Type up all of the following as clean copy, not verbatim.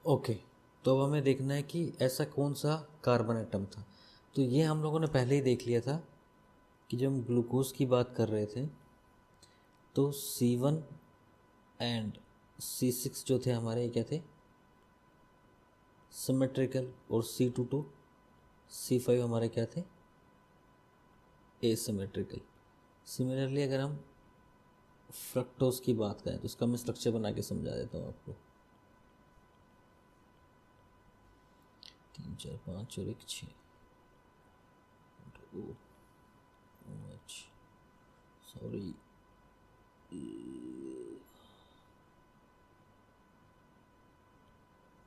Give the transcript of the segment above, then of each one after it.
Okay, तो अब हमें देखना है कि ऐसा कौन सा कार्बन एटम था। तो ये हम लोगों ने पहले ही देख लिया था कि जब हम ग्लूकोज की बात कर रहे थे तो C1 एंड C6 जो थे हमारे, ये क्या थे, सिमेट्रिकल, और C2 टू C5 हमारे क्या थे, एसिमेट्रिकल। सिमिलरली अगर हम फ्रक्टोज की बात करें तो उसका मैं स्ट्रक्चर बना के समझा देता हूँ आपको। 3 4 5 और 1 6। O H, sorry,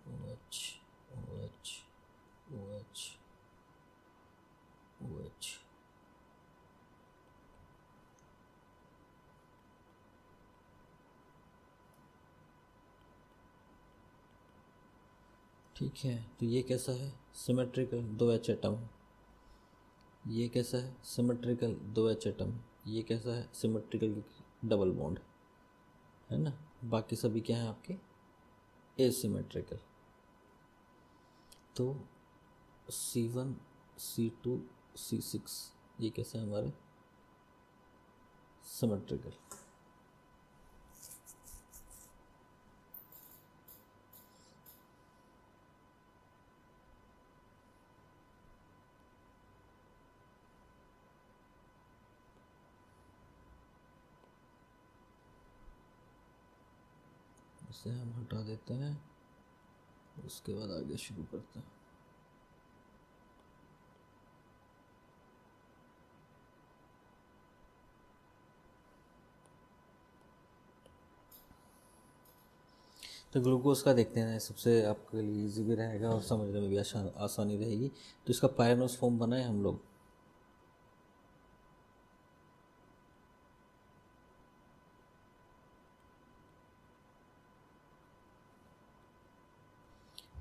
O H, O H, O H, O H. ठीक है, तो ये कैसा है, सिमेट्रिकल, 2 एच एटम। ये कैसा है, सिमेट्रिकल, 2 एच एटम। ये कैसा है, सिमेट्रिकल, डबल बॉन्ड, है ना। बाकी सभी क्या हैं आपके, एसिमेट्रिकल। तो C1, C2, C6 ये कैसे हैं हमारे, सिमेट्रिकल। इसे हम हटा देते हैं, उसके बाद आगे शुरू करते हैं। तो ग्लूकोज का देखते हैं, सबसे आपके लिए इजी भी रहेगा और समझने में भी आसानी रहेगी। तो इसका पायरनोस फॉर्म बनाए हम लोग।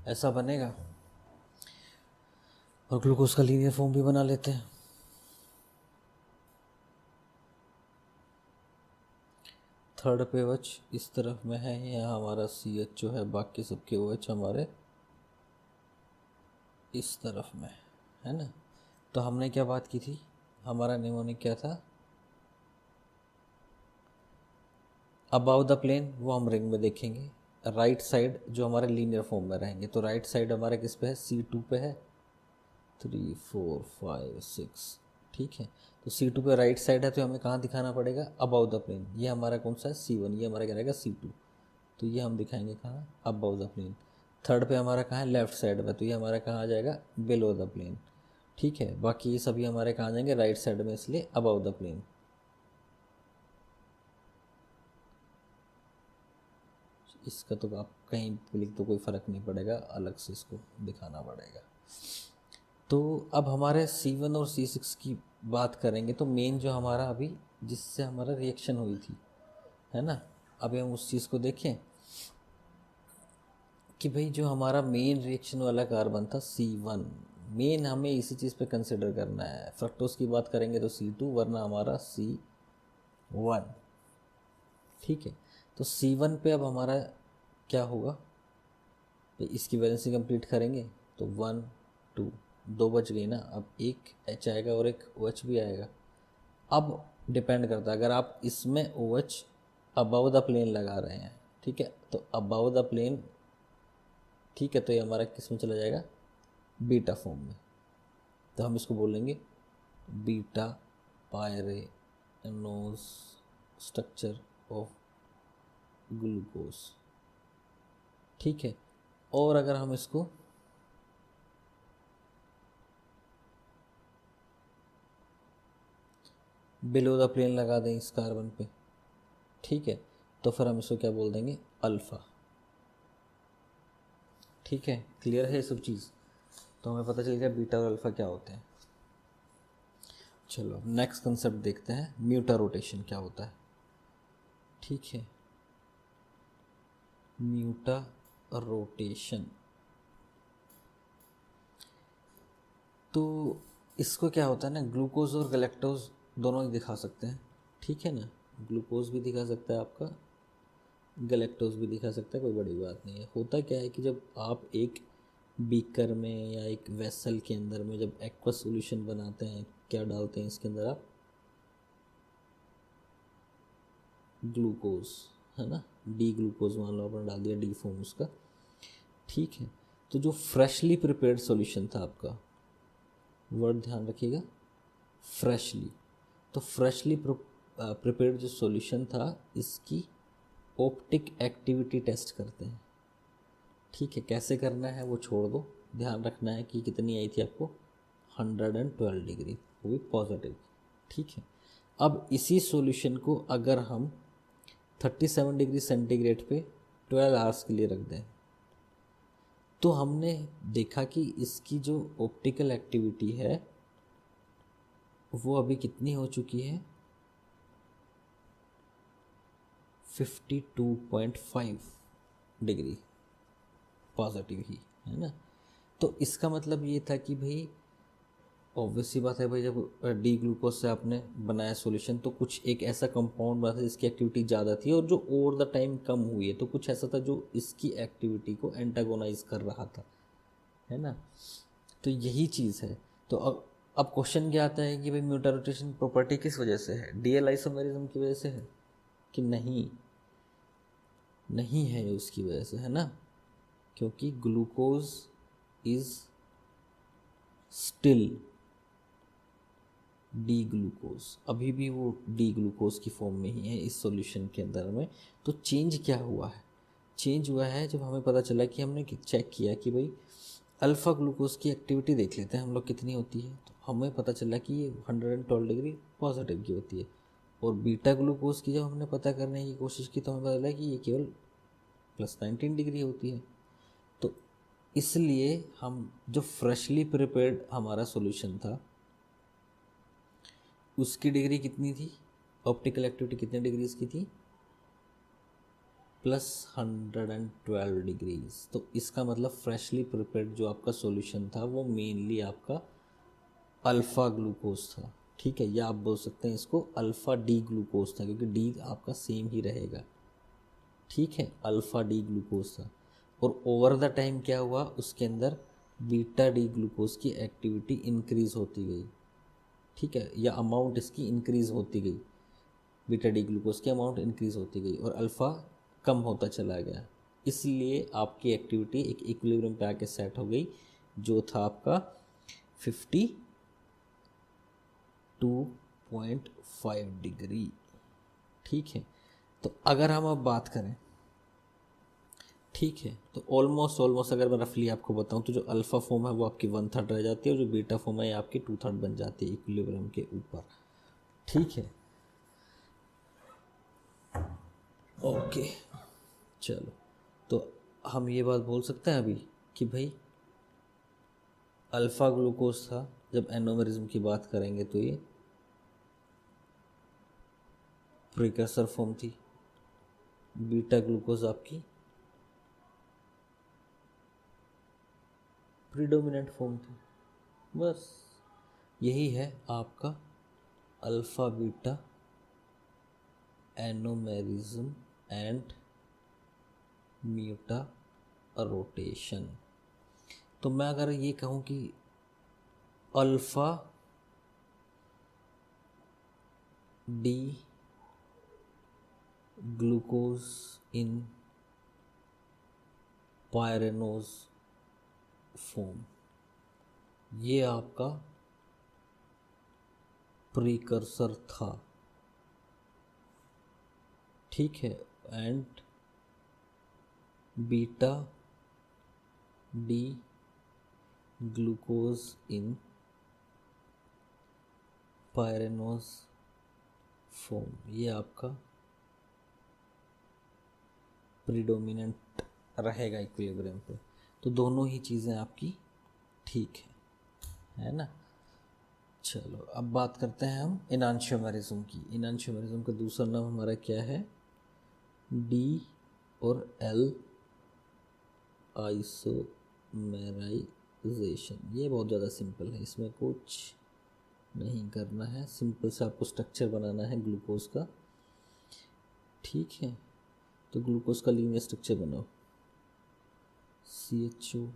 ऐसा बनेगा, और ग्लूकोज का लीनियर फॉर्म भी बना लेते हैं। थर्ड पे OH इस तरफ में है, यहाँ हमारा CH जो है, बाकी सबके OH हमारे इस तरफ में है ना। तो हमने क्या बात की थी, हमारा निमोनिक क्या था, अबाउ द प्लेन, वो हम रिंग में देखेंगे। राइट साइड जो हमारे लीनियर फॉर्म में रहेंगे, तो राइट साइड हमारा किस पे है, C2 पे है, 3 4 5 6। ठीक है, तो C2 पे राइट साइड है, तो हमें कहाँ दिखाना पड़ेगा, अबाउ द प्लेन। ये हमारा कौन सा है, C1, ये हमारा क्या रहेगा, C2। तो ये हम दिखाएंगे कहाँ, अबाउ द प्लेन। थर्ड पे हमारा कहाँ है, लेफ्ट साइड में, तो ये हमारा कहाँ आ जाएगा, बिलो द प्लेन। ठीक है, बाकी ये सभी हमारे कहाँ जाएंगे, राइट साइड में, इसलिए अबाउ द प्लेन। इसका तो आप कहीं भी लिख दो, कोई फ़र्क नहीं पड़ेगा, अलग से इसको दिखाना पड़ेगा। तो अब हमारे C1 और C6 की बात करेंगे, तो मेन जो हमारा अभी जिससे हमारा रिएक्शन हुई थी, है ना, अभी हम उस चीज़ को देखें कि भाई जो हमारा मेन रिएक्शन वाला कार्बन था C1, मेन हमें इसी चीज़ पे कंसिडर करना है। फ्रक्टोज की बात करेंगे तो C2, वरना हमारा C1। ठीक है, तो C1 पे अब हमारा क्या होगा, तो इसकी वैलेंसी कंप्लीट करेंगे तो 1 2, दो बच गई ना। अब एक H आएगा और एक OH भी आएगा। अब डिपेंड करता है, अगर आप इसमें OH अबव द प्लेन लगा रहे हैं, ठीक है, तो अबव द प्लेन, ठीक है, तो ये हमारा किस में चला जाएगा, बीटा फॉर्म में। तो हम इसको बोलेंगे beta pyranose structure of glucose. ठीक है, और अगर हम इसको बिलो द प्लेन लगा दें इस कार्बन पे, ठीक है, तो फिर हम इसको क्या बोल देंगे, अल्फ़ा। ठीक है, क्लियर है ये सब चीज़। तो हमें पता चल गया बीटा और अल्फ़ा क्या होते हैं। चलो नेक्स्ट कंसेप्ट देखते हैं, म्यूटा रोटेशन क्या होता है। ठीक है, म्यूटा रोटेशन, तो इसको क्या होता है ना, ग्लूकोज और गैलेक्टोज दोनों ही दिखा सकते हैं। ठीक है ना, ग्लूकोज भी दिखा सकता है आपका, गैलेक्टोज भी दिखा सकता है, कोई बड़ी बात नहीं है। होता क्या है कि जब आप एक बीकर में या एक वेसल के अंदर में जब एक्वा सॉल्यूशन बनाते हैं, क्या डालते हैं इसके अंदर आप? ग्लूकोज, है ना, डी ग्लूकोज मान लो आपने डाल दिया, डी फॉर्म उसका, ठीक है। तो जो फ्रेशली प्रिपेयर्ड सॉल्यूशन था आपका, वर्ड ध्यान रखिएगा, फ्रेशली, तो फ्रेशली प्रिपेयर्ड जो सॉल्यूशन था इसकी ऑप्टिक एक्टिविटी टेस्ट करते हैं, ठीक है। कैसे करना है वो छोड़ दो, ध्यान रखना है कि कितनी आई थी आपको, 112 डिग्री, वो भी पॉजिटिव, ठीक है। अब इसी सॉल्यूशन को अगर हम 37 डिग्री सेंटीग्रेड पे 12 आवर्स के लिए रख दें, तो हमने देखा कि इसकी जो ऑप्टिकल एक्टिविटी है वो अभी कितनी हो चुकी है, 52.5 डिग्री पॉजिटिव ही, है ना। तो इसका मतलब ये था कि भाई ऑब्वियसली बात है भाई, जब डी ग्लूकोज से आपने बनाया सॉल्यूशन तो कुछ एक ऐसा कंपाउंड बना था जिसकी एक्टिविटी ज़्यादा थी और जो ओवर द टाइम कम हुई है, तो कुछ ऐसा था जो इसकी एक्टिविटी को एंटागोनाइज कर रहा था, है ना। तो यही चीज़ है। तो अब क्वेश्चन क्या आता है कि भाई म्यूटा रोटेशन प्रॉपर्टी किस वजह से है, डीएल आइसोमेरिज्म की वजह से है कि नहीं, नहीं है ये उसकी वजह से, है ना, क्योंकि glucose is still D glucose, अभी भी वो डी ग्लूकोज की फॉर्म में ही है इस सॉल्यूशन के अंदर में। तो चेंज क्या हुआ है, चेंज हुआ है जब हमें पता चला कि हमने चेक किया कि भाई अल्फ़ा ग्लूकोज की एक्टिविटी देख लेते हैं हम लोग कितनी होती है, तो हमें पता चला कि ये 112 डिग्री पॉजिटिव की होती है। और बीटा ग्लूकोज की जब हमने पता करने की कोशिश की तो हमें पता चला कि ये केवल +19 डिग्री होती है। तो इसलिए हम जो फ्रेशली प्रिपेयर्ड हमारा सॉल्यूशन था उसकी डिग्री कितनी थी, ऑप्टिकल एक्टिविटी कितने डिग्रीज की थी, +112 डिग्रीज। तो इसका मतलब फ्रेशली प्रिपेयर्ड जो आपका सॉल्यूशन था वो मेनली आपका अल्फ़ा ग्लूकोज था, ठीक है। या आप बोल सकते हैं इसको अल्फ़ा डी ग्लूकोज था, क्योंकि डी आपका सेम ही रहेगा, ठीक है, अल्फ़ा डी ग्लूकोज था। और ओवर द टाइम क्या हुआ, उसके अंदर बीटा डी ग्लूकोज की एक्टिविटी इंक्रीज़ होती गई, ठीक है, या अमाउंट इसकी इंक्रीज़ होती गई, बीटा डी ग्लूकोज की अमाउंट इंक्रीज़ होती गई और अल्फ़ा कम होता चला गया। इसलिए आपकी एक्टिविटी एक इक्विलिब्रियम पे आके सेट हो गई, जो था आपका 52.5 डिग्री, ठीक है। तो अगर हम अब बात करें, ठीक है, तो ऑलमोस्ट अगर मैं रफली आपको बताऊं तो जो अल्फ़ा फॉर्म है वो आपकी 1/3 रह जाती है और जो बीटा फॉर्म है आपकी 2/3 बन जाती है इक्विलिब्रियम के ऊपर, ठीक है। ओके, चलो, तो हम ये बात बोल सकते हैं अभी कि भाई अल्फ़ा ग्लूकोज था, जब एनोमेरिज्म की बात करेंगे तो ये प्रिकर्सर फॉर्म थी, बीटा ग्लूकोज आपकी प्रीडोमिनेंट फॉर्म थी। बस यही है आपका अल्फ़ा बीटा एनोमेरिज्म एंड म्यूटा रोटेशन। तो मैं अगर ये कहूँ कि alpha D glucose in pyranose form, ये आपका प्रीकर्सर था, ठीक है। And beta D glucose in pyranose form, ये आपका प्रीडोमिनेंट रहेगा इक्विलिब्रियम पे। तो दोनों ही चीज़ें आपकी ठीक है ना। चलो अब बात करते हैं हम इनांशियोमेरिज्म की। इनांशियोमेरिज्म का दूसरा नाम हमारा क्या है, डी और एल आइसोमेराइजेशन। ये बहुत ज़्यादा सिंपल है, इसमें कुछ नहीं करना है, सिंपल से आपको स्ट्रक्चर बनाना है ग्लूकोज का, ठीक है। तो ग्लूकोज का लीनियर स्ट्रक्चर बनाओ। CHO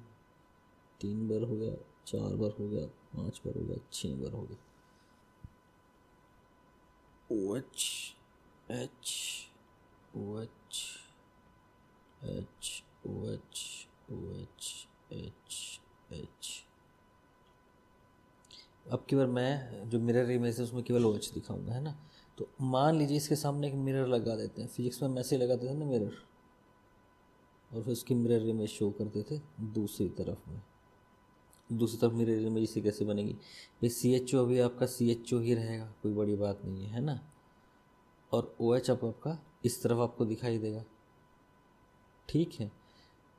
3 बार हो गया, 4 बार हो गया, 5 बार हो गया, 6 बार हो गया। OH H OH H OH OH H H। अब की बार मैं जो मिरर इमेज है उसमें केवल OH दिखाऊंगा, है ना। तो मान लीजिए इसके सामने एक मिरर लगा देते हैं। फिजिक्स में ऐसे लगाते थे ना मिरर, और फिर उसकी मिरर इमेज शो करते थे दूसरी तरफ में। दूसरी तरफ मिरर इमेज इसे कैसे बनेगी भाई, CHO अभी आपका CHO ही रहेगा, कोई बड़ी बात नहीं है ना। और OH अब आपका इस तरफ आपको दिखाई देगा, ठीक है।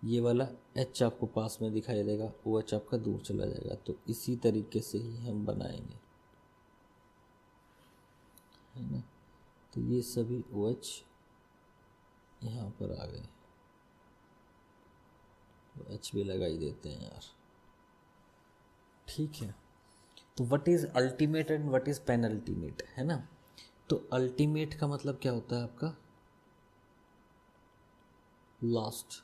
ये वाला H आपको पास में दिखाई देगा, OH आपका दूर चला जाएगा। तो इसी तरीके से ही हम बनाएंगे, है ना। तो ये सभी OH यहाँ पर आ गए, तो H भी लगा ही देते हैं यार, ठीक है। तो what is ultimate and what is penultimate, है ना। तो अल्टीमेट का मतलब क्या होता है आपका, लास्ट।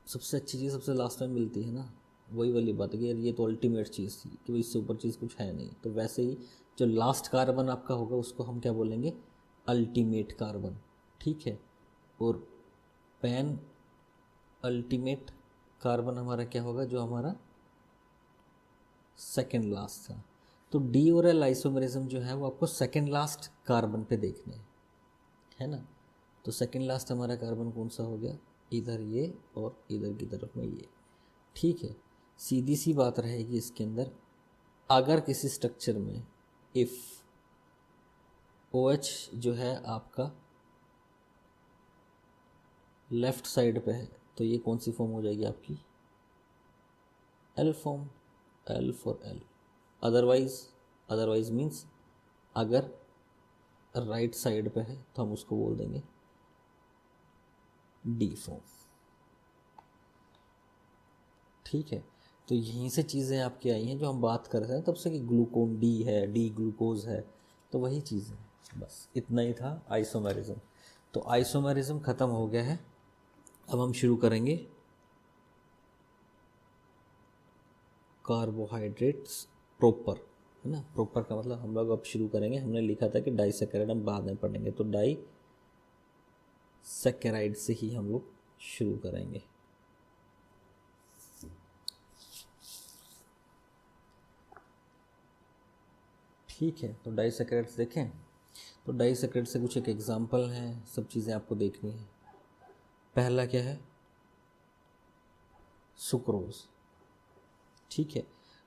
सबसे अच्छी चीज़ सबसे लास्ट में मिलती है ना, वही वाली बात है कि यार ये तो अल्टीमेट चीज़ थी कि भाई इससे ऊपर चीज़ कुछ है नहीं। तो वैसे ही जो लास्ट कार्बन आपका होगा उसको हम क्या बोलेंगे, अल्टीमेट कार्बन, ठीक है। और पेन अल्टीमेट कार्बन हमारा क्या होगा, जो हमारा सेकेंड लास्ट था। तो डी और एल आइसोमेरिज्म जो है वो आपको सेकेंड लास्ट कार्बन पे देखने हैं, है ना। तो सेकेंड लास्ट हमारा कार्बन कौन सा हो गया, इधर ये और इधर की तरफ में ये, ठीक है। सीधी सी बात रहेगी इसके अंदर, अगर किसी स्ट्रक्चर में इफ़ OH जो है आपका लेफ्ट साइड पे है तो ये कौन सी फॉर्म हो जाएगी आपकी, L form, L for L। Otherwise means अगर राइट साइड पे है तो हम उसको बोल देंगे D फॉर्म, ठीक है। तो यहीं से चीज़ें आपकी आई हैं जो हम बात कर रहे हैं तब से, कि ग्लूकोन D है, D ग्लूकोज है, तो वही चीज़ है। बस इतना ही था आइसोमेरिज्म। तो आइसोमेरिज्म ख़त्म हो गया है। अब हम शुरू करेंगे कार्बोहाइड्रेट्स प्रॉपर, है ना। प्रॉपर का मतलब हम लोग अब शुरू करेंगे, हमने लिखा था कि डाइसैकेराइड हम बाद में पढ़ेंगे, तो डाइसैकेराइड से ही हम लोग शुरू करेंगे। ठीक है, तो डाइसैकेराइड्स देखें। तो डाइसैकेराइड से कुछ एक एग्जांपल हैं, सब चीज़ें आपको देखनी है। पहला क्या है, सुक्रोज, ठीक है।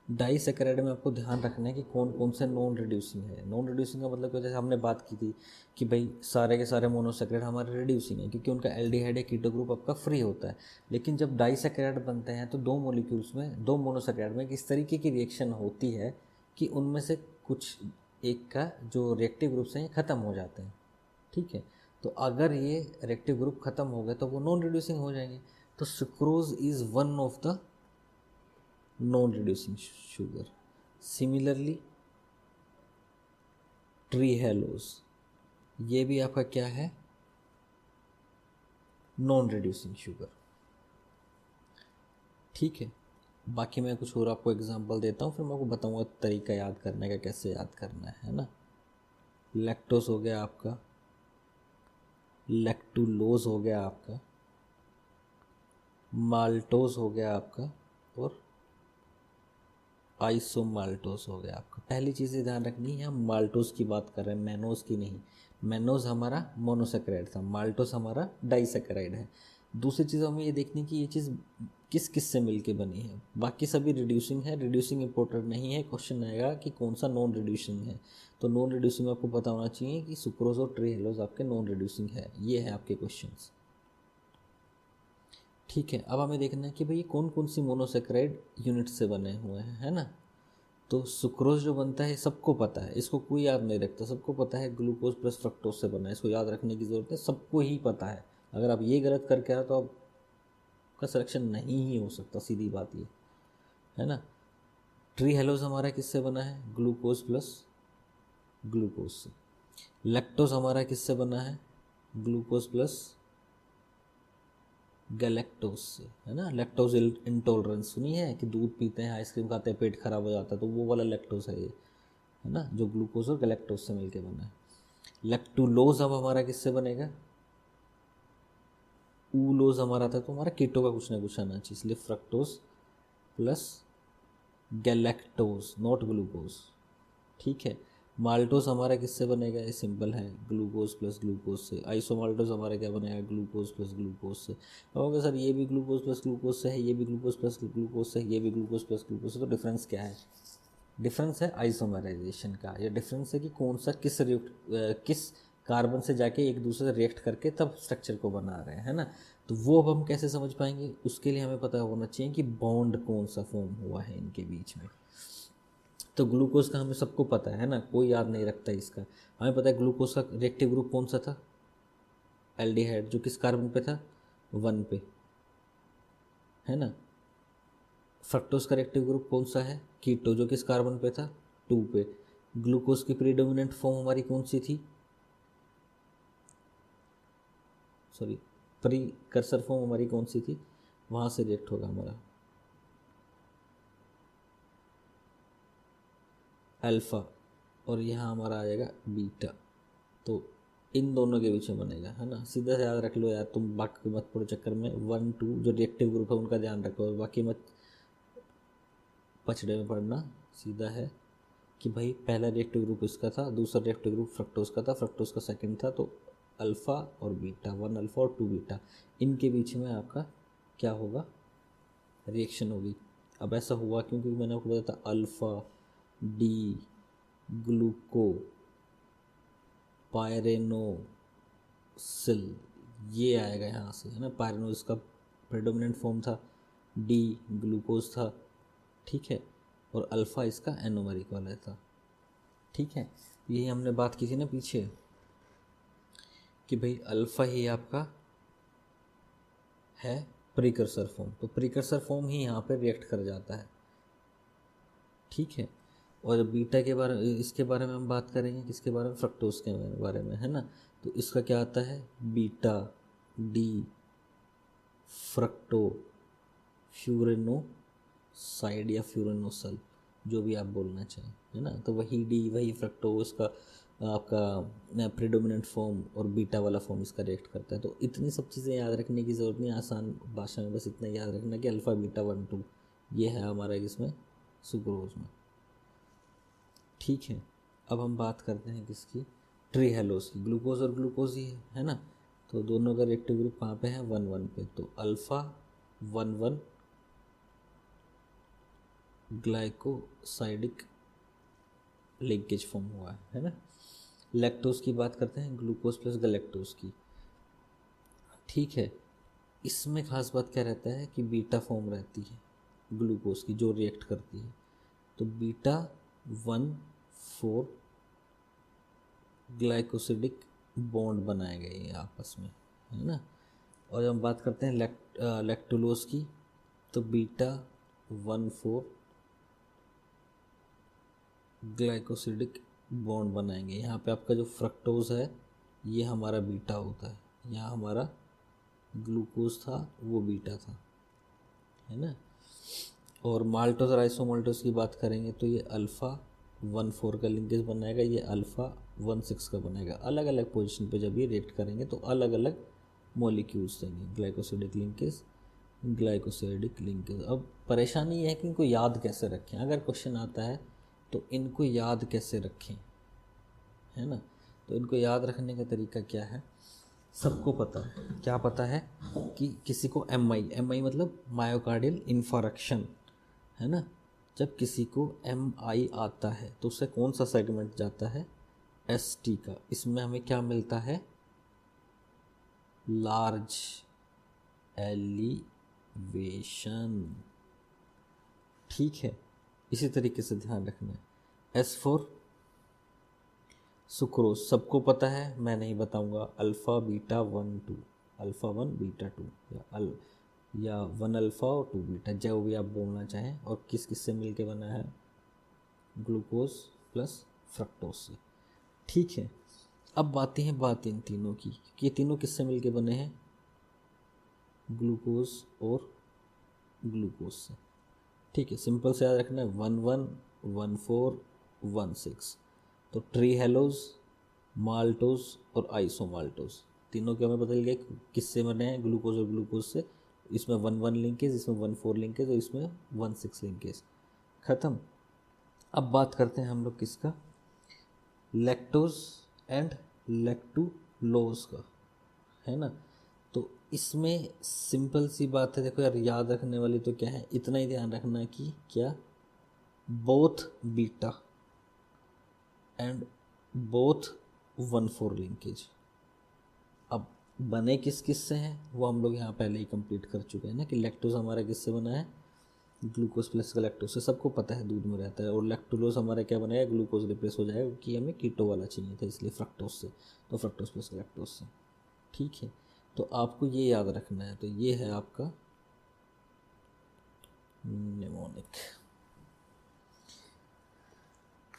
डाइसैकेराइड में आपको ध्यान रखना है कि कौन कौन से नॉन रिड्यूसिंग है। नॉन रिड्यूसिंग का मतलब क्या, जैसे हमने बात की थी कि भाई सारे के सारे मोनोसैकेराइड हमारे रिड्यूसिंग है क्योंकि उनका एल्डिहाइड या कीटो ग्रुप आपका फ्री होता है। लेकिन जब डाइसैकेराइड बनते हैं तो दो मॉलिक्यूल्स में, दो मोनोसैकेराइड में इस तरीके की रिएक्शन होती है कि उनमें से कुछ एक का जो रिएक्टिव ग्रुप्स हैं ख़त्म हो जाते हैं, ठीक है। तो अगर ये रिएक्टिव ग्रुप ख़त्म हो गए तो वो नॉन रिड्यूसिंग हो जाएंगे। तो sucrose is one of the non reducing sugar. Similarly trehalose, ये भी आपका क्या है, नॉन रिड्यूसिंग शुगर, ठीक है। बाकी मैं कुछ और आपको एग्जांपल देता हूँ, फिर मैं आपको बताऊँगा तरीका याद करने का, कैसे याद करना है ना। लैक्टोज हो गया आपका, लैक्टुलोज हो गया आपका, माल्टोज हो गया आपका, और आइसोमाल्टोज हो गया आपका। पहली चीज़ ध्यान रखनी है, हम माल्टोज की बात कर रहे हैं, मैनोज की नहीं। मैनोज हमारा मोनोसेक्राइड था, माल्टोज हमारा डाइसेक्राइड है। दूसरी चीज़ हमें ये देखनी कि ये चीज़ किस किस से मिलके बनी है। बाकी सभी रिड्यूसिंग है, रिड्यूसिंग इंपॉर्टेंट नहीं है। क्वेश्चन आएगा कि कौन सा नॉन रिड्यूसिंग है, तो नॉन रिड्यूसिंग आपको पता होना चाहिए कि सुक्रोज और ट्रीहेलोज आपके नॉन रिड्यूसिंग है। ये है आपके क्वेश्चंस, ठीक है। अब हमें देखना है कि भाई कौन कौन सी मोनोसेक्राइड यूनिट से बने हुए हैं, है ना। तो सुक्रोज जो बनता है सबको पता है, इसको कोई याद नहीं रखता, सबको पता है ग्लूकोज प्लस फ्रक्टोज से बना है, इसको याद रखने की ज़रूरत है, सबको ही पता है। अगर आप ये गलत करके आए तो आपका सिलेक्शन नहीं ही हो सकता, सीधी बात ये है ना। ट्रीहेलोज हमारा किससे बना है, ग्लूकोज प्लस ग्लूकोज से। लैक्टोज हमारा किससे बना है, ग्लूकोज प्लस गैलेक्टोज से, है ना। लैक्टोज इंटॉलरेंस सुनी है कि दूध पीते हैं, आइसक्रीम खाते हैं, पेट खराब हो जाता है, तो वो वाला लैक्टोज है ये, है ना, जो ग्लूकोज और गैलेक्टोज से मिलके बना है। लैक्टुलोज अब हमारा किससे बनेगा, ऊलोज हमारा था, तो हमारा कीटो का कुछ ना कुछ आना चाहिए, इसलिए fructose plus galactose not glucose. ठीक है। माल्टोज हमारा किससे बनेगा, ये सिंपल है, ग्लूकोज प्लस ग्लूकोज से। आइसोमाल्टोज हमारा क्या बनेगा, ग्लूकोज प्लस ग्लूकोज से। ओके सर, ये भी ग्लूकोज प्लस ग्लूकोज से है, ये भी ग्लूकोज प्लस ग्लूकोज से, ये भी ग्लूकोज प्लस ग्लूकोज से, तो डिफरेंस क्या है, डिफरेंस है आइसोमराइजेशन का, या डिफरेंस है कि कौन सा किस कार्बन से जाके एक दूसरे से रिएक्ट करके तब स्ट्रक्चर को बना रहे हैं, है ना। तो वो अब हम कैसे समझ पाएंगे, उसके लिए हमें पता होना चाहिए कि बॉन्ड कौन सा फॉर्म हुआ है इनके बीच में। तो ग्लूकोज का हमें सबको पता है ना, कोई याद नहीं रखता इसका। हमें पता है ग्लूकोज का रिएक्टिव ग्रुप कौन सा था, एल्डिहाइड, जो किस कार्बन पे था, 1 पे, है ना। फ्रक्टोज का रिएक्टिव ग्रुप कौन सा है, कीटो, जो किस कार्बन पे था, 2 पे। ग्लूकोज की प्रीडोमिनेंट फॉर्म हमारी कौन सी थी, सॉरी, प्रीकर्सर फॉर्म हमारी कौन सी थी, वहाँ से रिएक्ट होगा हमारा अल्फ़ा, और यहाँ हमारा आ जाएगा बीटा। तो इन दोनों के बीच में बनेगा, है ना। सीधा से याद रख लो यार, तुम बाकी मत पढ़ो चक्कर में, 1 2 जो रिएक्टिव ग्रुप है उनका ध्यान रखो, और बाकी मत पछड़े में पढ़ना। सीधा है कि भाई पहला रिएक्टिव ग्रुप इसका था, दूसरा रिएक्टिव ग्रुप फ्रक्टोज का था, फ्रक्टोज का सेकंड था, तो अल्फ़ा और बीटा, 1 अल्फ़ा और 2 बीटा, इनके बीच में आपका क्या होगा, रिएक्शन होगी। अब ऐसा हुआ क्योंकि मैंने आपको बताया था अल्फ़ा डी ग्लूको पायरेनोसिल, ये आएगा यहाँ से, है ना। पायरेनो इसका प्रेडोमिनेंट फॉर्म था, डी ग्लूकोज था, ठीक है, और अल्फ़ा इसका एनोमरिक वाला था, ठीक है। यही हमने बात की थी ना पीछे कि भाई अल्फ़ा ही आपका है प्रीकर्सर फॉर्म, तो प्रीकर्सर फॉर्म ही यहाँ पे रिएक्ट कर जाता है, ठीक है। और बीटा के बारे इसके बारे में हम बात करेंगे, किसके बारे में, फ्रक्टोज के बारे में, है ना। तो इसका क्या आता है, बीटा डी फ्रक्टो फ्यूरेनोसाइड या फ्यूरेनोसल, जो भी आप बोलना चाहें, है ना। तो वही डी वही फ्रक्टो इसका आपका प्रीडोमिनेंट फॉर्म, और बीटा वाला फॉर्म इसका रिएक्ट करता है। तो इतनी सब चीज़ें याद रखने की ज़रूरत नहीं, आसान भाषा में बस इतना याद रखना कि अल्फ़ा बीटा 1 2 ये है हमारा इसमें सुक्रोज में, ठीक है। अब हम बात करते हैं किसकी, ट्रीहेलोज की, ग्लूकोज और ग्लूकोज ही है ना। तो दोनों का रिएक्टिव ग्रुप कहाँ पे है, 1 1 पे, तो अल्फ़ा 1 1 ग्लाइकोसाइडिक लिंकेज फॉर्म हुआ है ना। लैक्टोज की बात करते हैं, ग्लूकोज प्लस गैलेक्टोज की, ठीक है। इसमें खास बात क्या रहता है कि बीटा फॉर्म रहती है ग्लूकोज की जो रिएक्ट करती है, तो बीटा 1 4 ग्लाइकोसिडिक बॉन्ड बनाए गए हैं आपस में, है ना। और जब हम बात करते हैं लैक्टुलोज की, तो बीटा 1 4 ग्लाइकोसिडिक बॉन्ड बनाएंगे। यहाँ पे आपका जो फ्रक्टोज है ये हमारा बीटा होता है, यहाँ हमारा ग्लूकोज था वो बीटा था, है ना। और माल्टोज और आइसोमाल्टोज की बात करेंगे तो ये अल्फ़ा 1 4 का लिंकेज बनाएगा, ये अल्फ़ा 1 6 का बनाएगा। अलग अलग पोजीशन पे जब ये रिएक्ट करेंगे तो अलग अलग मॉलिक्यूल्स देंगे, ग्लाइकोसिडिक लिंकेज ग्लाइकोसाइडिक लिंकेज। अब परेशानी ये है कि इनको याद कैसे रखें, अगर क्वेश्चन आता है तो इनको याद कैसे रखें, है ना। तो इनको याद रखने का तरीका क्या है, सबको पता है, क्या पता है कि किसी को एम आई मतलब मायोकार्डियल इन्फारक्शन, है ना। जब किसी को एम आई आता है तो उससे कौन सा सेगमेंट जाता है, एस टी का। इसमें हमें क्या मिलता है, लार्ज एलिवेशन, ठीक है। इसी तरीके से ध्यान रखना है। एस फॉर सुक्रोज, सबको पता है, मैं नहीं बताऊंगा, अल्फ़ा बीटा 1 2, अल्फ़ा 1 बीटा 2, या 1 अल्फ़ा और 2 बीटा, जो भी आप बोलना चाहें। और किस किस से मिल के बना है, ग्लूकोज प्लस फ्रक्टोज से, ठीक है। अब आती है बात इन तीनों की कि ये तीनों किससे मिलके बने हैं, ग्लूकोज और ग्लूकोज से। ठीक है, सिंपल से याद रखना है 111416। तो ट्री हेलोज, माल्टोज और आइसोमाल्टोज तीनों के हमें बदल गए किससे बने हैं, ग्लूकोज और ग्लूकोज से। इसमें 11 लिंकेज, इसमें 14 लिंकेज और इसमें 16 लिंकेज। ख़त्म। अब बात करते हैं हम लोग किसका, लैक्टोज एंड लैक्टुलोज का, है ना। तो इसमें सिंपल सी बात है, देखो यार याद रखने वाली तो क्या है, इतना ही ध्यान रखना है कि क्या both beta and both 1,4 linkage. अब बने किस किस से हैं वो हम लोग यहाँ पहले ही कंप्लीट कर चुके हैं ना, कि लैक्टोज हमारा किससे बना है, ग्लूकोज प्लस गैलेक्टोज से, सबको पता है दूध में रहता है। और लैक्टुलोज हमारा क्या बनाएगा, ग्लूकोज रिप्लेस हो जाएगा क्योंकि हमें कीटो वाला चाहिए था, इसलिए फ्रक्टोज से, तो फ्रक्टोज प्लस गैलेक्टोज से। ठीक है, तो आपको ये याद रखना है। तो ये है आपका निमोनिक।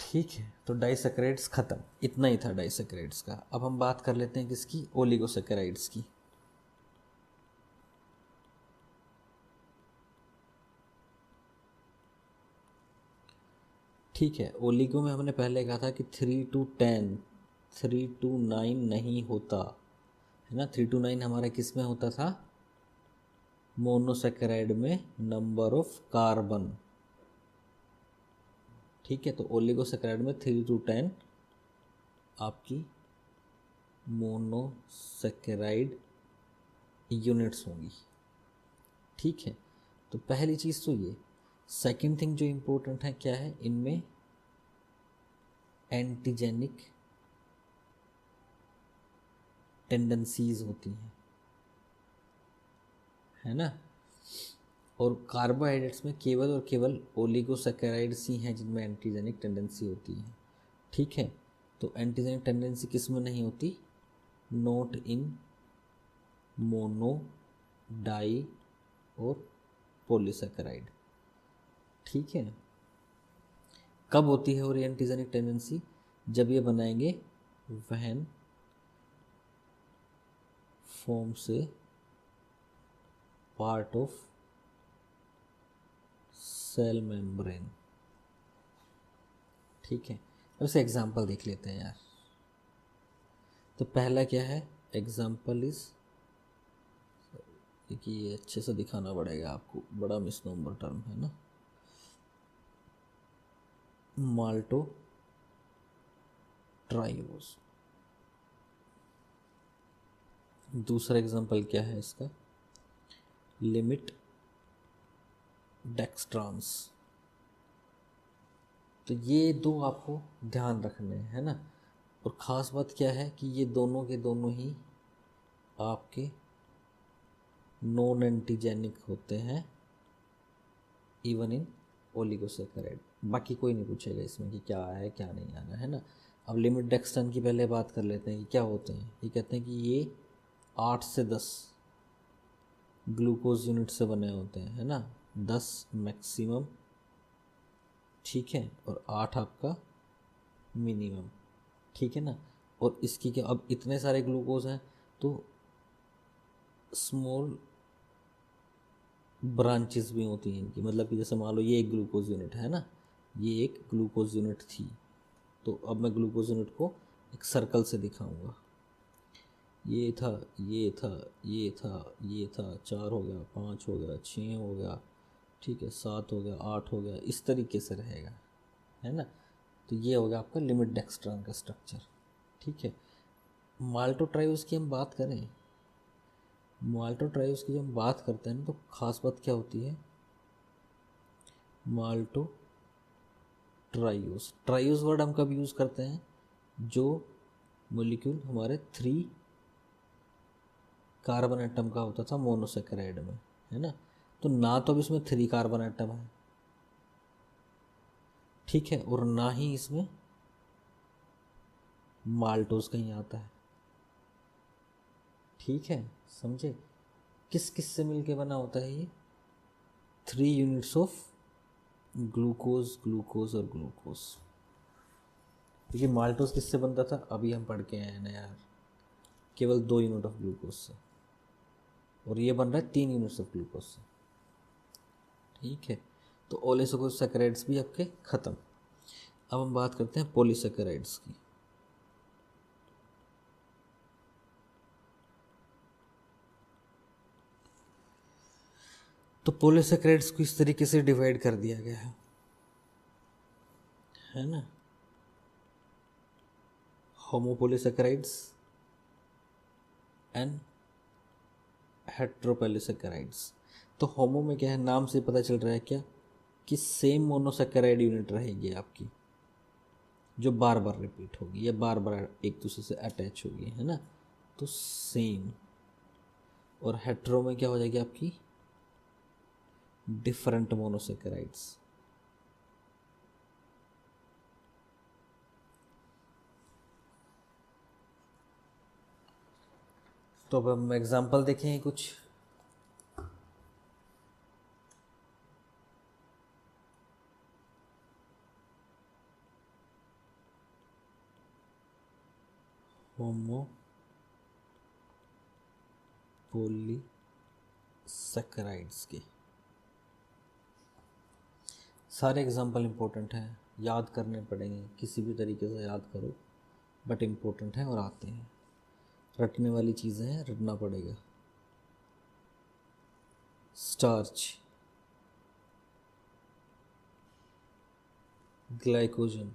ठीक है, तो डाइसैकेराइड्स ख़त्म, इतना ही था डाइसैकेराइड्स का। अब हम बात कर लेते हैं किसकी, ओलिगोसैकेराइड्स की। ठीक है, ओलिगो में हमने पहले कहा था कि 3 to 10, 3 to 9 नहीं होता है ना। 3 to 9 हमारा किस में होता था, मोनोसैकेराइड में नंबर ऑफ कार्बन। ठीक है, तो ओलिगोसैकेराइड में 3 to 10 आपकी मोनोसैकेराइड यूनिट्स होंगी। ठीक है, तो पहली चीज़ तो ये। सेकंड थिंग जो इम्पोर्टेंट है क्या है, इनमें एंटीजेनिक टेंडेंसीज होती हैं, है ना। और कार्बोहाइड्रेट्स में केवल और केवल ओलिगोसैकेराइड्स ही हैं जिनमें एंटीजेनिक टेंडेंसी होती है। ठीक है, तो एंटीजेनिक टेंडेंसी किस में नहीं होती, नोट इन मोनो, डाई और पॉलीसैकेराइड। ठीक है, कब होती है और एंटीजेनिक टेंडेंसी, जब ये बनाएंगे वहन फॉर्म से पार्ट ऑफ सेल मेम्ब्रेन। ठीक है, अब से एग्जाम्पल देख लेते हैं यार। तो पहला क्या है, एग्जाम्पल इज, देखिए ये अच्छे से दिखाना पड़ेगा आपको, बड़ा मिसनोमर टर्म है ना, माल्टो ट्राइओस। दूसरा एग्जाम्पल क्या है इसका, लिमिट डेक्सट्रांस। तो ये दो आपको ध्यान रखने हैं, है ना। और ख़ास बात क्या है कि ये दोनों के दोनों ही आपके नॉन एंटीजेनिक होते हैं, इवन इन ओलिगोसैकेराइड। बाकी कोई नहीं पूछेगा इसमें कि क्या है क्या नहीं आना, है ना। अब लिमिट डेक्सट्रान की पहले बात कर लेते हैं कि क्या होते हैं। ये कहते हैं कि ये 8 से 10 ग्लूकोज यूनिट से बने होते हैं, है ना, 10 मैक्सिमम। ठीक है, और 8 आपका मिनिमम। ठीक है ना। और इसकी क्या, अब इतने सारे ग्लूकोज हैं तो स्मॉल ब्रांचेस भी होती हैं इनकी, मतलब कि जैसे मान लो ये एक ग्लूकोज यूनिट है ना, ये एक ग्लूकोज यूनिट थी, तो अब मैं ग्लूकोज यूनिट को एक सर्कल से दिखाऊंगा। ये था, ये था, ये था, ये था, 4 हो गया, 5 हो गया, 6 हो गया, ठीक है, 7 हो गया, 8 हो गया, इस तरीके से रहेगा, है ना। तो ये हो गया आपका लिमिट डेक्सट्रान का स्ट्रक्चर। ठीक है, माल्टोट्राइओस की हम बात करें, माल्टोट्राइओस की जब हम बात करते हैं ना, तो ख़ास बात क्या होती है, माल्टो ट्राइओस, ट्राइओस वर्ड हम कब यूज़ करते हैं, जो मोलिक्यूल हमारे 3 कार्बन एटम का होता था मोनोसैकेराइड में, है ना। तो ना तो अब इसमें 3 कार्बन एटम है, ठीक है, और ना ही इसमें माल्टोज कहीं आता है। ठीक है, समझे, किस किस से मिलके बना होता है ये, 3 यूनिट्स ऑफ ग्लूकोज, ग्लूकोज और ग्लूकोज। क्योंकि माल्टोज किससे बनता था, अभी हम पढ़ के आए हैं ना यार, केवल 2 यूनिट ऑफ ग्लूकोज से, और ये बन रहा है 3 यूनिट्स ऑफ ग्लूकोज से। ठीक है, तो ओलिगोसैकेराइड्स भी आपके ख़त्म। अब हम बात करते हैं पॉलीसैकेराइड्स की। तो पॉलीसैकेराइड्स को इस तरीके से डिवाइड कर दिया गया है ना, होमोपॉलीसैकेराइड्स एंड हेट्रोपॉलीसैकेराइड्स। तो होमो में क्या है, नाम से पता चल रहा है क्या कि सेम मोनोसैकेराइड यूनिट रहेगी आपकी, जो बार बार रिपीट होगी या बार बार एक दूसरे से अटैच होगी, है ना, तो सेम। और हेट्रो में क्या हो जाएगी आपकी, डिफरेंट मोनोसैकेराइड्स। तो अब हम एग्जांपल देखें कुछ। होमो पॉलीसैकेराइड्स के सारे एग्जांपल इम्पोर्टेंट हैं, याद करने पड़ेंगे, किसी भी तरीके से याद करो, बट इम्पोर्टेंट हैं और आते हैं, रटने वाली चीज़ें हैं, रटना पड़ेगा। Starch, glycogen,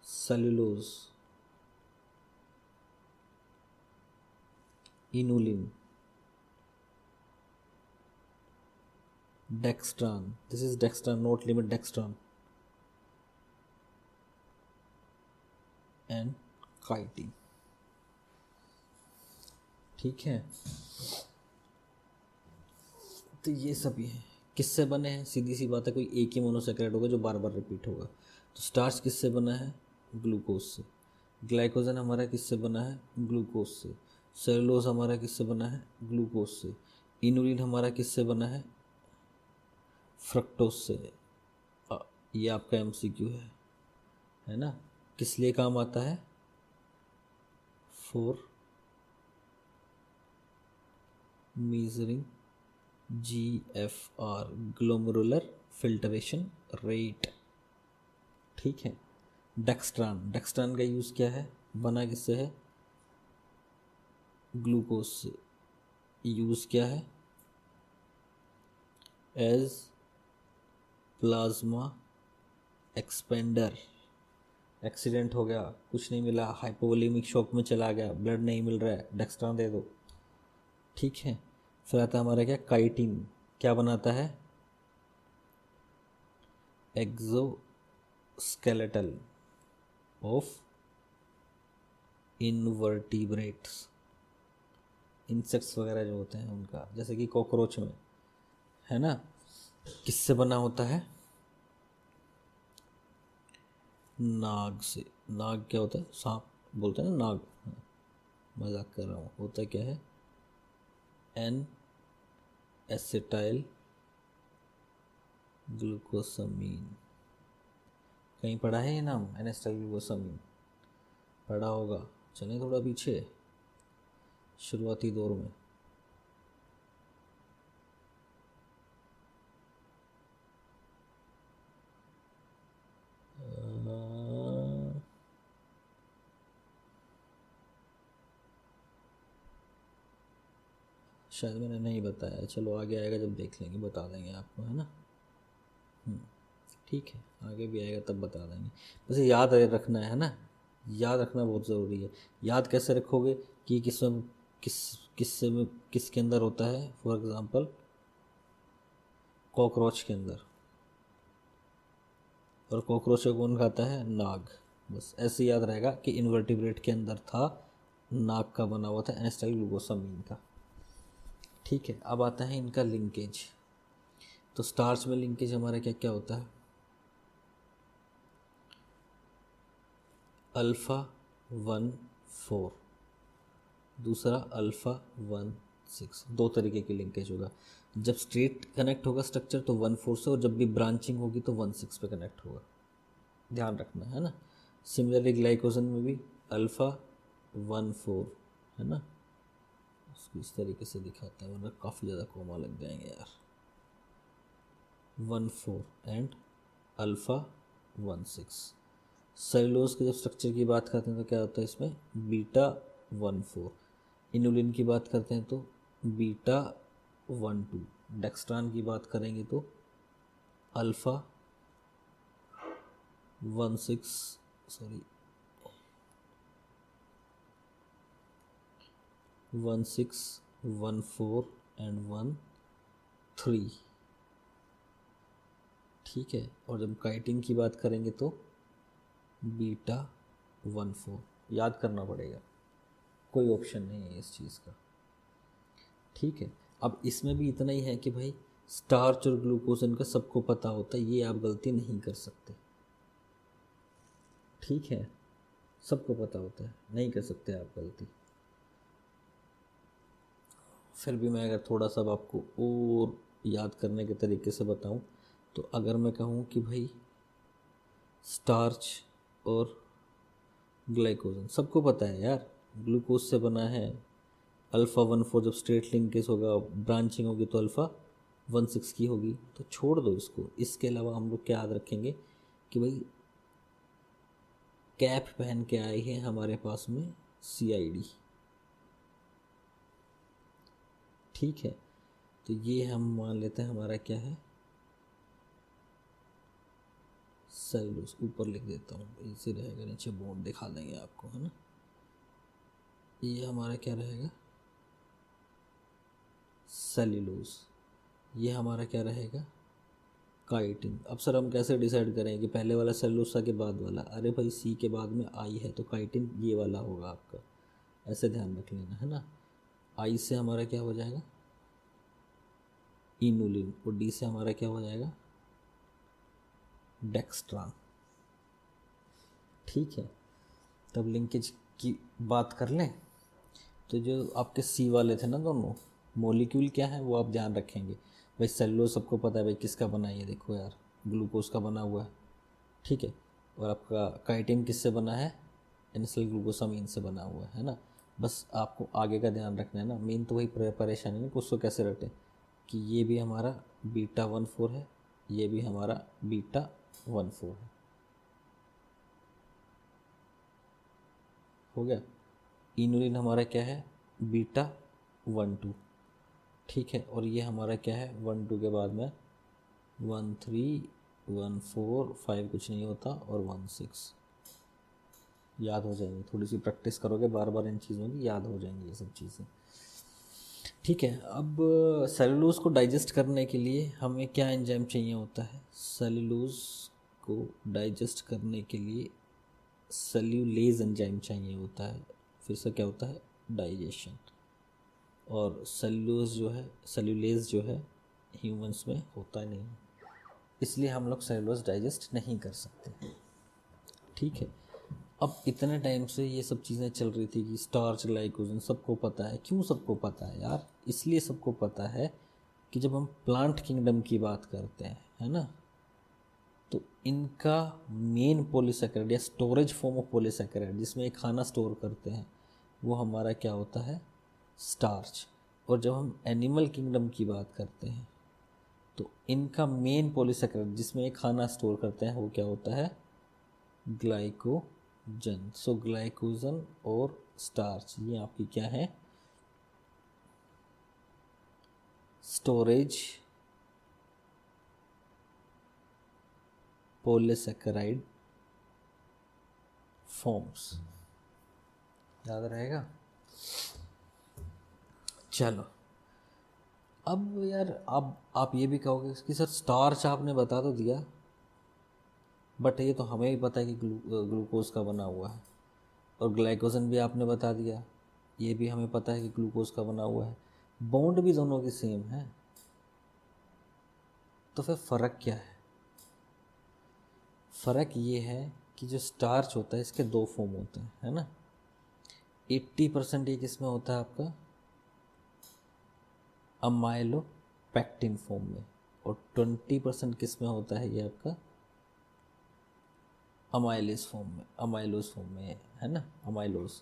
cellulose, inulin, dextran, this is dextran, note limit dextran, and chitin. ठीक है, तो ये सभी है किससे बने हैं, सीधी सी बात है, कोई एक ही मोनोसैकेराइड होगा जो बार बार रिपीट होगा। तो स्टार्च किससे बना है, ग्लूकोज से। ग्लाइकोजन हमारा किससे बना है, ग्लूकोज से। सेलुलोज हमारा किससे बना है, ग्लूकोज से। इनुलिन हमारा किससे बना है, फ्रक्टोज से। ये आपका एमसीक्यू है ना। किस लिए काम आता है, for measuring GFR, glomerular filtration rate. ठीक है, डेक्स्ट्रान, डेक्स्ट्रान का यूज़ क्या है, बना किससे है, ग्लूकोज से। यूज़ क्या है, एज प्लाज्मा एक्सपेंडर। एक्सीडेंट हो गया, कुछ नहीं मिला, हाइपोवोलेमिक शॉक में चला गया, ब्लड नहीं मिल रहा है, डेक्स्ट्रान दे दो। ठीक है, फिर आता है हमारा क्या, काइटिन, क्या बनाता है, एक्सोस्केलेटल ऑफ इनवर्टिब्रेट्स, इंसेक्ट्स वगैरह जो होते हैं उनका, जैसे कि कॉकरोच में, है ना। किससे बना होता है, नाग से। नाग क्या होता है, सांप बोलते हैं ना, नाग, मजाक कर रहा हूँ। होता क्या है, एन एसिटाइल ग्लूकोसामीन। कहीं पढ़ा है ये नाम, एन एसिटाइल ग्लूकोसामीन, पढ़ा होगा। चलें थोड़ा पीछे, शुरुआती दौर में। शायद मैंने नहीं बताया, चलो आगे आएगा जब देख लेंगे, बता देंगे आपको, है ना। ठीक है, आगे भी आएगा तब बता देंगे, बस याद रखना है ना, याद रखना बहुत ज़रूरी है। याद कैसे रखोगे कि किसमें किससे में किसके अंदर होता है, फॉर एग्ज़ाम्पल कॉकरोच के अंदर, और कॉकरोच को कौन खाता है, नाग। बस ऐसे याद रहेगा कि इनवर्टिब्रेट के अंदर था, नाग का बना हुआ था, एनेस्टाइल ग्लूकोसामीन का। ठीक है, अब आता है इनका लिंकेज। तो स्टार्च में लिंकेज हमारा क्या क्या होता है, अल्फ़ा 1 4, दूसरा अल्फ़ा 1 6। दो तरीके की लिंकेज होगा, जब स्ट्रेट कनेक्ट होगा स्ट्रक्चर तो 1,4 से, और जब भी ब्रांचिंग होगी तो 1,6 पे कनेक्ट होगा, ध्यान रखना है ना। सिमिलरली ग्लाइकोजन में भी अल्फ़ा 1,4 है ना, इसको इस तरीके से दिखाता है वरना काफ़ी ज़्यादा कोमा लग जाएंगे यार। 1,4 एंड अल्फ़ा 1,6। सेलुलोज के जब स्ट्रक्चर की बात करते हैं तो क्या होता है इसमें, बीटा 1,4। इनुलिन की बात करते हैं तो बीटा 1,2। डेक्स्ट्रान की बात करेंगे तो अल्फ़ा 1,6 सॉरी 1,6 1,4 एंड 1,3, ठीक है। और जब काइटिन की बात करेंगे तो बीटा 1,4, याद करना पड़ेगा, कोई ऑप्शन नहीं है इस चीज़ का, ठीक है। अब इसमें भी इतना ही है कि भाई स्टार्च और ग्लूकोज इनका सबको पता होता है, ये आप गलती नहीं कर सकते, ठीक है, सबको पता होता है, नहीं कर सकते आप गलती। फिर भी मैं अगर थोड़ा सा आपको और याद करने के तरीके से बताऊं तो अगर मैं कहूं कि भाई स्टार्च और ग्लाइकोजन सबको पता है यार, ग्लूकोज से बना है, अल्फ़ा 1,4 जब स्ट्रेट लिंकेज होगा ब्रांचिंग होगी तो अल्फ़ा 1,6 की होगी, तो छोड़ दो इसको। इसके अलावा हम लोग क्या याद रखेंगे कि भाई कैप पहन के आए हैं हमारे पास में CID, ठीक है। तो ये हम मान लेते हैं हमारा क्या है, सेलुलोज, ऊपर लिख देता हूँ इजी रहेगा, नीचे बोर्ड दिखा देंगे आपको, है ना। ये हमारा क्या रहेगा, सेलुलोज, ये हमारा क्या रहेगा, काइटिन। अब सर हम कैसे डिसाइड करें कि पहले वाला सेलुलोज था कि बाद वाला, अरे भाई C के बाद में I है तो काइटिन ये वाला होगा आपका, ऐसे ध्यान रख लेना, है ना। I से हमारा क्या हो जाएगा, इनुलिन, और D से हमारा क्या हो जाएगा, डेक्स्ट्रान, ठीक है। तब लिंकेज की बात कर लें तो जो आपके C वाले थे ना दोनों मॉलिक्यूल क्या है वो आप ध्यान रखेंगे। भाई सेलुलोज सबको पता है भाई किसका बना है, ये देखो यार ग्लूकोज का बना हुआ है, ठीक है। और आपका काइटिन किससे बना है, एनिसिल ग्लूकोसामीन से बना हुआ है ना। बस आपको आगे का ध्यान रखना है ना, मेन तो वही परेशानी है कि उसको कैसे रटें कि ये भी हमारा बीटा 1,4 है, ये भी हमारा बीटा 1,4 है, हो गया। इनुलिन हमारा क्या है, बीटा 1,2, ठीक है। और ये हमारा क्या है, 1,2 के बाद में 1,3 1,4 5 कुछ नहीं होता और 1,6, याद हो जाएंगी, थोड़ी सी प्रैक्टिस करोगे बार बार इन चीज़ों की याद हो जाएंगी ये सब चीज़ें, ठीक है। अब सेलुलोज को डाइजेस्ट करने के लिए हमें क्या एंजाइम चाहिए होता है, सेलुलोज को डाइजेस्ट करने के लिए सेल्यूलेज एंजाइम चाहिए होता है, फिर से क्या होता है, डाइजेशन। और सेलुलोज जो है, सेल्यूलेज जो है ह्यूमंस में होता नहीं, इसलिए हम लोग सेलुलोज डाइजेस्ट नहीं कर सकते, ठीक है। अब इतने टाइम से ये सब चीज़ें चल रही थी कि स्टार्च ग्लाइकोजन सबको पता है, क्यों सबको पता है यार, इसलिए सबको पता है कि जब हम प्लांट किंगडम की बात करते हैं, है ना, तो इनका मेन पॉलीसेकेराइड या स्टोरेज फॉर्म ऑफ पॉलीसेकेराइड जिसमें एक खाना स्टोर करते हैं वो हमारा क्या होता है, स्टार्च। और जब हम एनिमल किंगडम की बात करते हैं तो इनका मेन पॉलीसेकेराइड जिसमें एक खाना स्टोर करते हैं वो क्या होता है, ग्लाइकोजन। सो ग्लाइकोजन और स्टार्च ये आपकी क्या है, स्टोरेज पॉलीसेकेराइड फॉर्म्स, याद रहेगा। चलो अब यार आप ये भी कहोगे कि सर स्टार्च आपने बता तो दिया बट ये तो हमें भी पता है कि ग्लूकोज का बना हुआ है, और ग्लाइकोजन भी आपने बता दिया, ये भी हमें पता है कि ग्लूकोज का बना हुआ है, बॉन्ड भी दोनों की सेम है, तो फिर फ़र्क क्या है, फ़र्क ये है कि जो स्टार्च होता है इसके दो फॉर्म होते हैं, है ना। 80% ये किस में होता है आपका, अमाइलो पैक्टिन फॉर्म में, और 20% किस में होता है ये आपका अमाइलेज फॉर्म में, अमाइलोज फॉर्म में है ना, amylose.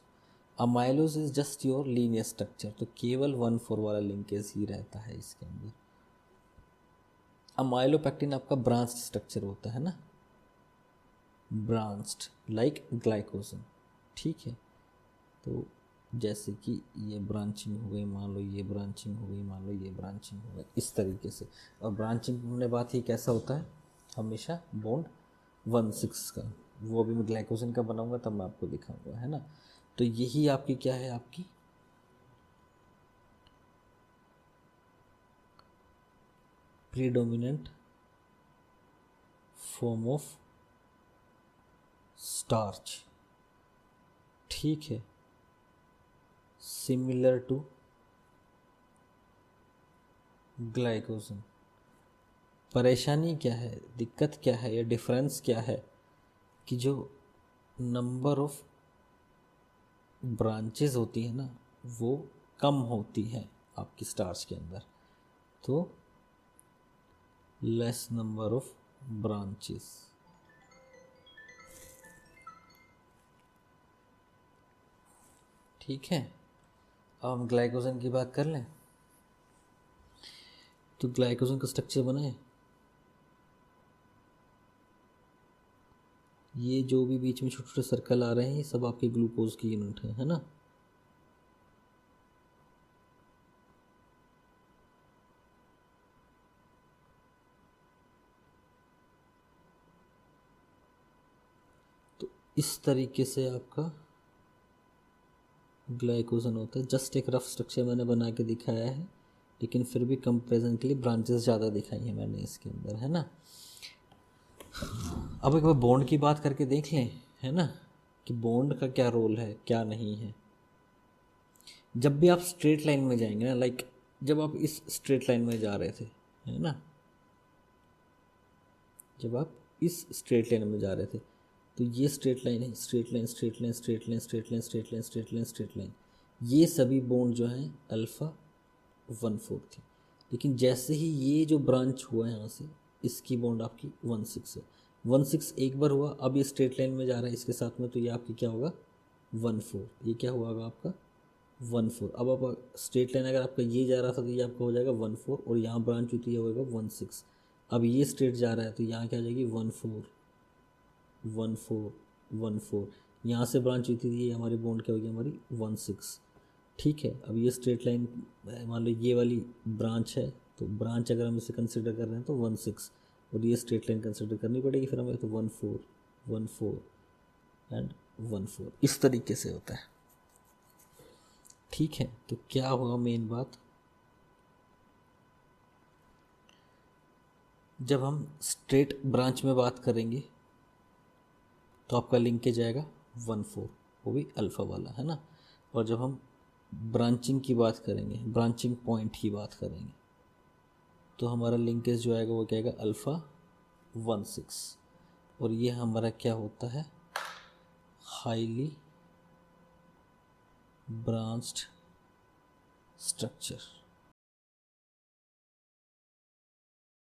Amylose is just your linear structure, तो केवल 1,4 वाला लिंकेज ही रहता है इसके अंदर। अमाइलोपैक्टिन आपका ब्रांच स्ट्रक्चर होता है ना, ब्रांच्ड लाइक ग्लाइकोजन, ठीक है। तो जैसे कि ये ब्रांचिंग हो गई, मान लो ये ब्रांचिंग हो गई, मान लो ये ब्रांचिंग हो गई, इस तरीके से। और ब्रांचिंग होने बाद ही कैसा होता है, हमेशा बॉन्ड 1,6 का, वो भी मैं ग्लाइकोजन का बनाऊंगा तब मैं आपको दिखाऊंगा, है ना। तो यही आपकी क्या है, आपकी प्रीडोमिनेंट फॉर्म ऑफ स्टार्च, ठीक है, सिमिलर टू ग्लाइकोजन। परेशानी क्या है, दिक्कत क्या है, या डिफरेंस क्या है कि जो नंबर ऑफ ब्रांचेस होती है ना वो कम होती है आपकी स्टार्च के अंदर, तो लेस नंबर ऑफ ब्रांचेस। ठीक है, अब हम ग्लाइकोजन की बात कर लें। तो ग्लाइकोजन का स्ट्रक्चर बनाए, ये जो भी बीच में छोटे छोटे सर्कल आ रहे हैं ये सब आपके ग्लूकोज की यूनिट है ना। तो इस तरीके से आपका ग्लाइकोजन होता है। जस्ट एक रफ स्ट्रक्चर मैंने बना के दिखाया है, लेकिन फिर भी कंपेरिजन के लिए ब्रांचेस ज़्यादा दिखाई हैं मैंने इसके अंदर, है ना। अब एक बार बॉन्ड की बात करके देख लें, है ना, कि बॉन्ड का क्या रोल है क्या नहीं है। जब भी आप स्ट्रेट लाइन में जाएंगे ना, लाइक जब आप इस स्ट्रेट लाइन में जा रहे थे, है ना, जब आप इस स्ट्रेट लाइन में जा रहे थे तो ये स्ट्रेट लाइन है, straight line straight line straight line straight line straight line straight line straight line, ये सभी बॉन्ड जो हैं अल्फ़ा 1,4 थी। लेकिन जैसे ही ये जो ब्रांच हुआ है यहाँ से, इसकी बॉन्ड आपकी 1,6 है। 1,6 एक बार हुआ, अब ये स्ट्रेट लाइन में जा रहा है इसके साथ में, तो ये आपकी क्या होगा 1,4। ये क्या हुआ आपका 1,4। अब आप स्ट्रेट लाइन अगर आपका ये जा रहा था तो ये आपका हो जाएगा 1,4, और यहाँ ब्रांच होती है होगा 1,6। अब ये स्ट्रेट जा रहा है तो यहाँ क्या आ जाएगी 1,4 1,4 1,4। यहाँ से ब्रांच हुई थी, ये हमारी बॉन्ड क्या होगी हमारी 1,6, ठीक है। अब ये स्ट्रेट लाइन मान लो ये वाली ब्रांच है, तो ब्रांच अगर हम इसे कंसिडर कर रहे हैं तो 1,6, और ये स्ट्रेट लाइन कंसिडर करनी पड़ेगी फिर हमें, तो 1,4 1,4 एंड 1,4 इस तरीके से होता है, ठीक है। तो क्या होगा मेन बात, जब हम स्ट्रेट ब्रांच में बात करेंगे तो आपका लिंकेज आएगा 1,4, वो भी अल्फ़ा वाला, है ना। और जब हम ब्रांचिंग की बात करेंगे, ब्रांचिंग पॉइंट की बात करेंगे, तो हमारा लिंकेज जो आएगा वो क्या आएगा अल्फ़ा 1,6, और ये हमारा क्या होता है हाईली ब्रांच्ड स्ट्रक्चर।